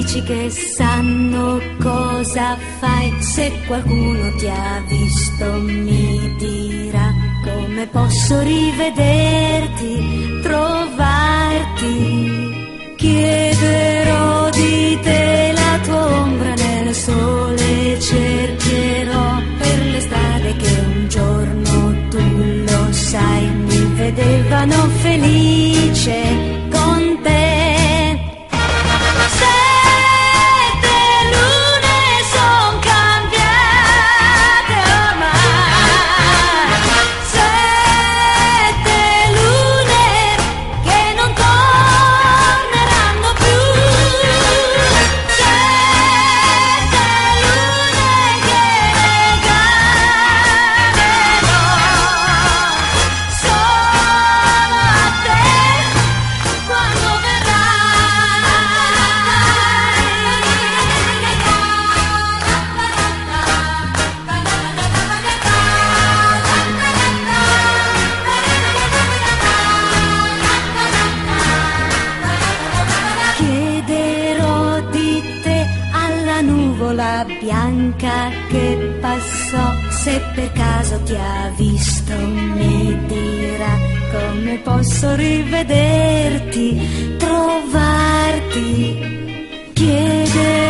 amici che sanno cosa fai. Se qualcuno ti ha visto mi dirà come posso rivederti, trovarti. Chiederò di te la tua ombra nel sole, cercherò per le strade che un giorno tu lo sai mi vedevano felice con te. Bianca che passò, se per caso ti ha visto mi dirà come posso rivederti, trovarti. Chiederò